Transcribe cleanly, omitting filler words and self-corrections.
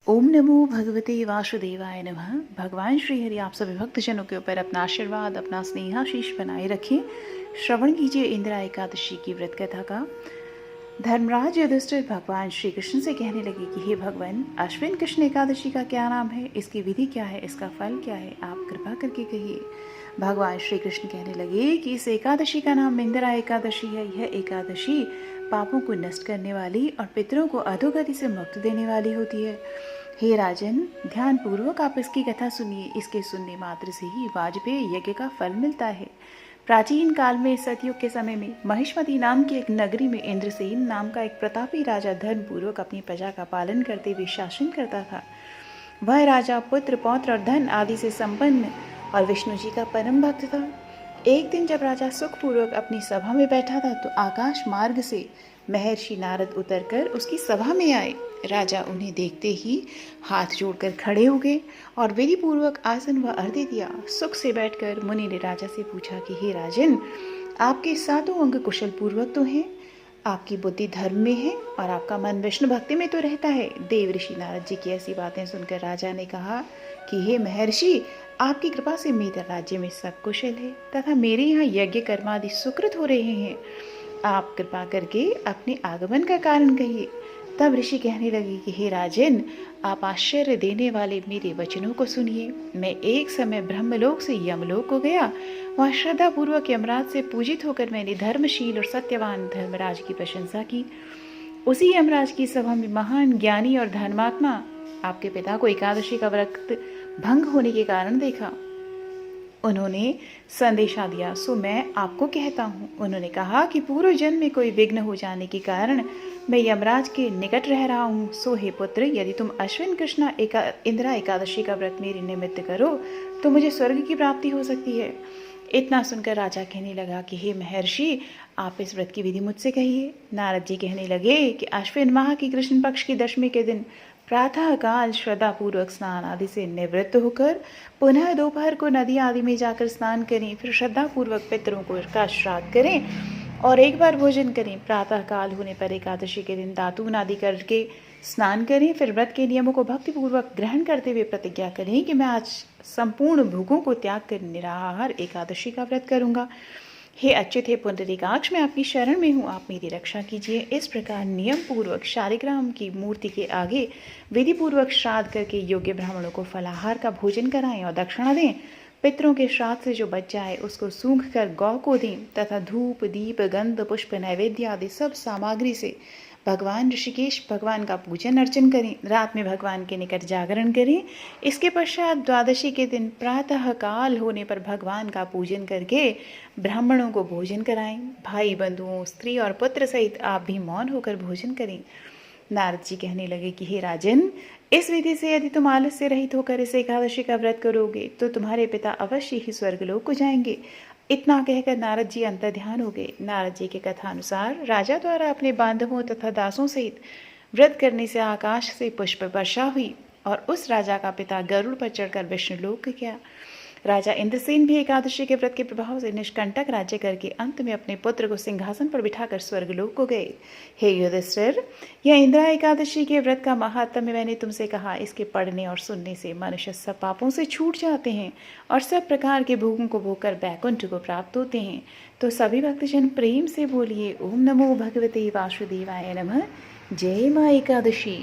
ओम नमो भगवते वासुदेवाय नमः। भगवान श्री हरि आप सभी भक्तजनों के ऊपर अपना आशीर्वाद, अपना स्नेहाशीष बनाए रखें। श्रवण कीजिए इंदिरा एकादशी की व्रत कथा का। धर्मराज युधिष्ठिर भगवान श्री कृष्ण से कहने लगे कि हे भगवान, अश्विन कृष्ण एकादशी का क्या नाम है, इसकी विधि क्या है, इसका फल क्या है, आप कृपा करके कहिए। भगवान श्री कृष्ण कहने लगे कि इस एकादशी का नाम इंदिरा एकादशी है। यह एकादशी पापों को नष्ट करने वाली और पितरों को अधोगति से मुक्ति देने वाली होती है। हे राजन, ध्यान पूर्वक आप इसकी कथा सुनिए। इसके सुनने मात्र से ही वाजपेयी यज्ञ का फल मिलता है। प्राचीन काल में सतयुग के समय में महिष्मती नाम की एक नगरी में इंद्रसेन नाम का एक प्रतापी राजा धर्म पूर्वक अपनी प्रजा का पालन करते हुए शासन करता था। वह राजा पुत्र, पौत्र और धन आदि से संपन्न और विष्णु जी का परम भक्त था। एक दिन जब राजा सुखपूर्वक अपनी सभा में बैठा था तो आकाश मार्ग से महर्षि नारद उतरकर उसकी सभा में आए। राजा उन्हें देखते ही हाथ जोड़कर खड़े हो गए और विधि पूर्वक आसन व अर्घ्य दिया। सुख से बैठकर मुनि ने राजा से पूछा कि हे राजन, आपके सातों अंग कुशल पूर्वक तो हैं, आपकी बुद्धि धर्म में है और आपका मन विष्णु भक्ति में तो रहता है। देव ऋषि नारद जी की ऐसी बातें सुनकर राजा ने कहा कि हे महर्षि, आपकी कृपा से मेरे राज्य में सब कुशल है तथा मेरे यहाँ यज्ञ कर्मादि सुकृत हो रहे हैं। आप कृपा करके अपने आगमन का कारण कहिए। तब ऋषि कहने लगे कि हे राजन, आप आश्चर्य देने वाले मेरे वचनों को सुनिए। मैं एक समय ब्रह्मलोक से यमलोक को गया। वहाँ श्रद्धा पूर्वक यमराज से पूजित होकर मैंने धर्मशील और सत्यवान धर्मराज की प्रशंसा की। उसी यमराज की सभा में महान ज्ञानी और धर्मात्मा आपके पिता को एकादशी का व्रत भंग होने के कारण देखा। उन्होंने संदेशा दिया, सो मैं आपको कहता हूँ। उन्होंने कहा कि पूर्व जन्म में कोई विघ्न हो जाने के कारण मैं यमराज के निकट रह रहा हूँ। सो हे पुत्र, यदि तुम अश्विन कृष्ण इंदिरा एकादशी का व्रत मेरे निमित्त करो तो मुझे स्वर्ग की प्राप्ति हो सकती है। इतना सुनकर राजा कहने लगा कि हे महर्षि, आप इस व्रत की विधि मुझसे कहिए। नारद जी कहने लगे कि अश्विन माह की कृष्ण पक्ष की दशमी के दिन प्रातः काल श्रद्धा पूर्वक स्नान आदि से निवृत्त होकर पुनः दोपहर को नदी आदि में जाकर स्नान करें। फिर श्रद्धा पूर्वक पितरों को का श्राद्ध करें और एक बार भोजन करें। प्रातः काल होने पर एकादशी के दिन दातून आदि करके स्नान करें। फिर व्रत के नियमों को भक्तिपूर्वक ग्रहण करते हुए प्रतिज्ञा करें कि मैं आज संपूर्ण भूखों को त्याग कर निराहार एकादशी का व्रत करूंगा। हे अच्युत, हे पुंडरीकाक्ष, मैं आपकी शरण में हूँ, आप मेरी रक्षा कीजिए। इस प्रकार नियम पूर्वक शालिग्राम की मूर्ति के आगे विधि पूर्वक श्राद्ध करके योग्य ब्राह्मणों को फलाहार का भोजन कराएं और दक्षिणा दें। पितरों के श्राद्ध से जो बच जाए उसको सूंघ कर गौ को दें तथा धूप, दीप, गंध, पुष्प, नैवेद्य आदि सब सामग्री से भगवान ऋषिकेश भगवान का पूजन अर्चन करें। रात में भगवान के निकट जागरण करें। इसके पश्चात द्वादशी के दिन प्रातः काल होने पर भगवान का पूजन करके ब्राह्मणों को भोजन कराएं। भाई बंधुओं, स्त्री और पुत्र सहित आप भी मौन होकर भोजन करें। नारद जी कहने लगे कि हे राजन, इस विधि से यदि तुम आलस से रहित होकर इस एकादशी का व्रत करोगे तो तुम्हारे पिता अवश्य ही स्वर्गलोक को जाएंगे। इतना कहकर नारद जी अंतर्ध्यान हो गए। नारद जी के कथा अनुसार राजा द्वारा अपने बांधवों तथा दासों सहित व्रत करने से आकाश से पुष्प वर्षा हुई और उस राजा का पिता गरुड़ पर चढ़कर विष्णुलोक गया। राजा इंद्रसेन भी एकादशी के व्रत के प्रभाव से निष्कंटक राज्य करके अंत में अपने पुत्र को सिंहासन पर बिठाकर स्वर्गलोक को गए। हे युधिष्ठिर, यह इंदिरा एकादशी के व्रत का महात्म्य मैंने तुमसे कहा। इसके पढ़ने और सुनने से मनुष्य सब पापों से छूट जाते हैं और सब प्रकार के भोगों को भोगकर बैकुंठ को प्राप्त होते हैं। तो सभी भक्तजन प्रेम से बोलिए, ओम नमो भगवते वासुदेवाय नमः। जय माँ एकादशी।